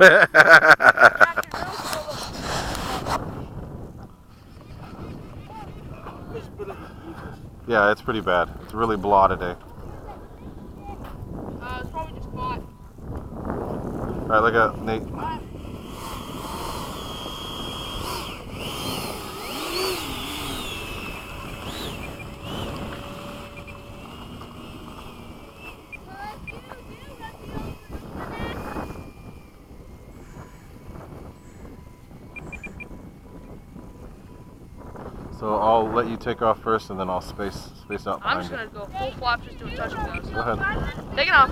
Yeah, it's pretty bad. It's really blah today. It's probably just caught. Alright, look at Nate. So I'll let you take off first, and then I'll space out behind I'm just gonna go full flop, just do a touch and go. Go ahead. Take it off.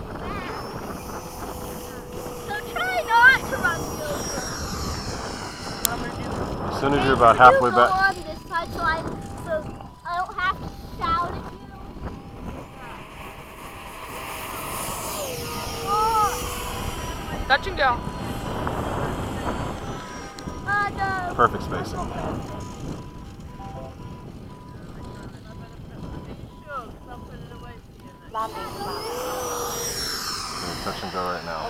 So try not to run me over. What I'm gonna do. As soon as you're about halfway back. On this side, so I don't have to shout at you. Touch and go. No. Perfect spacing. Touch and go right now.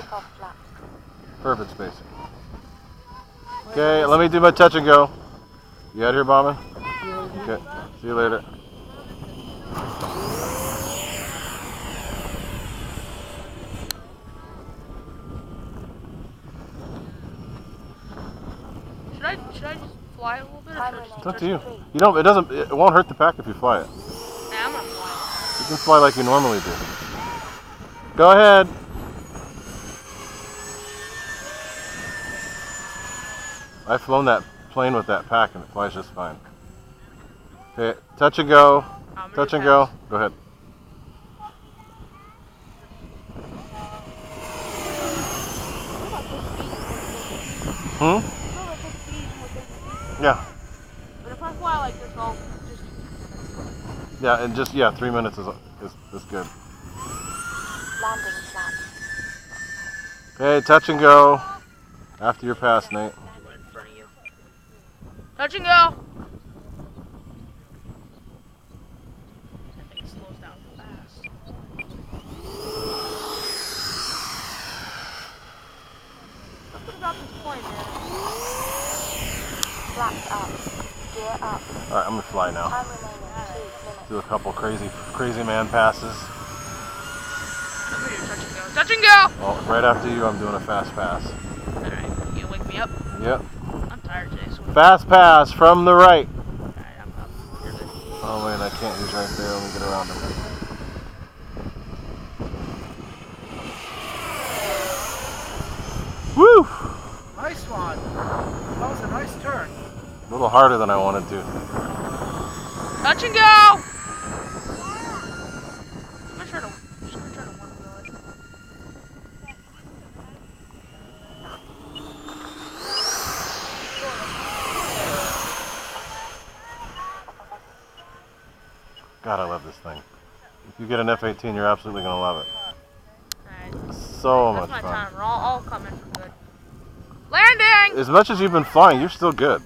Perfect spacing. Okay, let me do my touch and go. You out here bombing? Okay, see you later. Should I just fly a little bit? Or It's up to you. You don't. It won't hurt the pack if you fly it. Nah, I'm gonna fly. You can fly like you normally do. Go ahead. I've flown that plane with that pack and it flies just fine. Okay, touch and go. Touch and go. Go ahead. Yeah. But if I fly like this, I'll just. Yeah, and just 3 minutes is good. Landing flat. Okay, touch and go. After your pass, Nate. Right in front of you. Touch and go. I think it slows down fast. What about this point, man? Flaps up. Gear up. Alright, I'm gonna fly now. Time remaining 2 minutes. Do a couple crazy man passes. Touch and go. Well, right after you, I'm doing a fast pass. Alright, you wake me up? Yep. I'm tired today, so. Fast pass from the right. Alright, I'm up. You're good. Oh wait, I can't. He's right there. Let me get around him. Woo! Nice one. That was a nice turn. A little harder than I wanted to. Touch and go. I'm gonna try to one wheel it. God, I love this thing. If you get an F-18, you're absolutely gonna love it. Alright. So much That's my fun. time. I'll come in for good. Landing! As much as you've been flying, you're still good.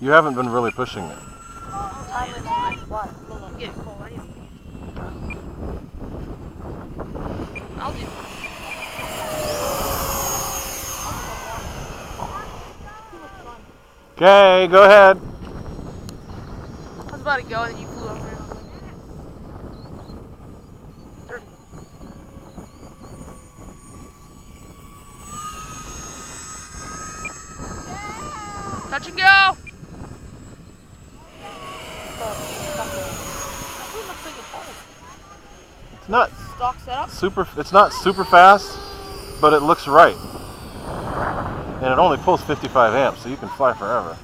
You haven't been really pushing it. Time remaining 1 minute. Get cold. I need to leave. I'll do. Okay, go ahead. I was about to go, and then you flew over. Touch and go! It's not Stock setup? it's not super fast, but it looks right. And it only pulls 55 amps, so you can fly forever.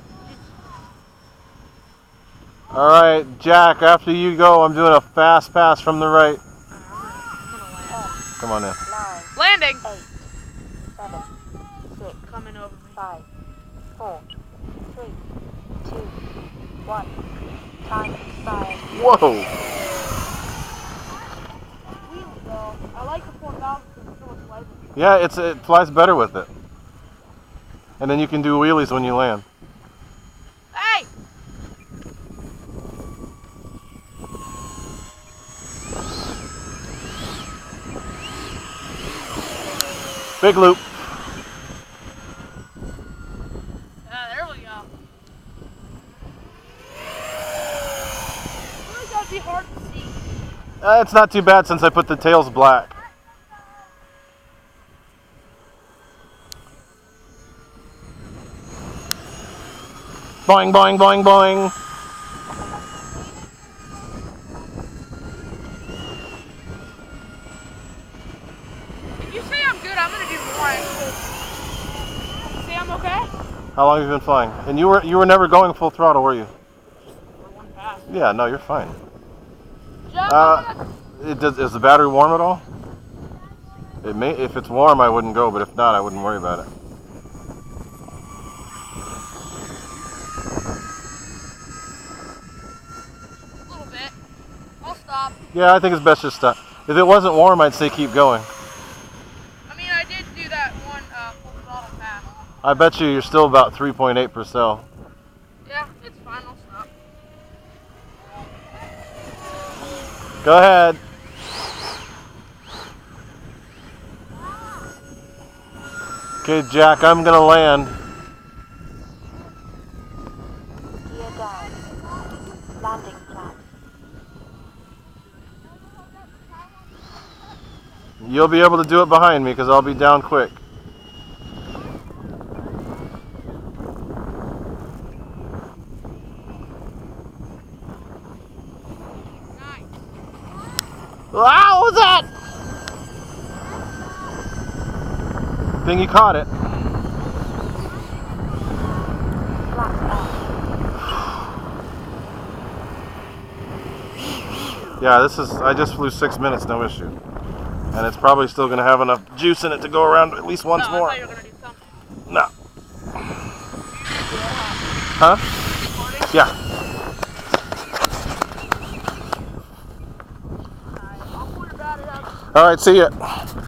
Alright, Jack, after you go, I'm doing a fast pass from the right. Come on in. 9, Landing! 8, 7, 6, Coming over me. 5, 4, 3, 2, 1. Time expired. Whoa! I like the 4,000 because it's so much lighter. Yeah, it flies better with it. And then you can do wheelies when you land. Hey! Big loop. It's not too bad since I put the tails black. Boing, boing, boing, boing. If you say I'm good, I'm gonna do more. Say I'm okay? How long have you been flying? And you were never going full throttle, were you? For one pass. Yeah, no, you're fine. Jump. Is the battery warm at all? It may. If it's warm, I wouldn't go, but if not, I wouldn't worry about it. A little bit. I'll stop. Yeah, I think it's best just stop. If it wasn't warm, I'd say keep going. I mean, I did do that one full throttle pass. I bet you're still about 3.8 per cell. Yeah, it's fine. I'll stop. Go ahead. Okay, Jack, I'm gonna land. Gear down. Landing flaps. You'll be able to do it behind me because I'll be down quick. Nice. Wow, what was that? Think you caught it. Flaps off. Yeah, I just flew 6 minutes, no issue. And it's probably still gonna have enough juice in it to go around at least once No, more. I thought you were gonna do something. No. Huh? Yeah. I'll put about it up. All right, see ya.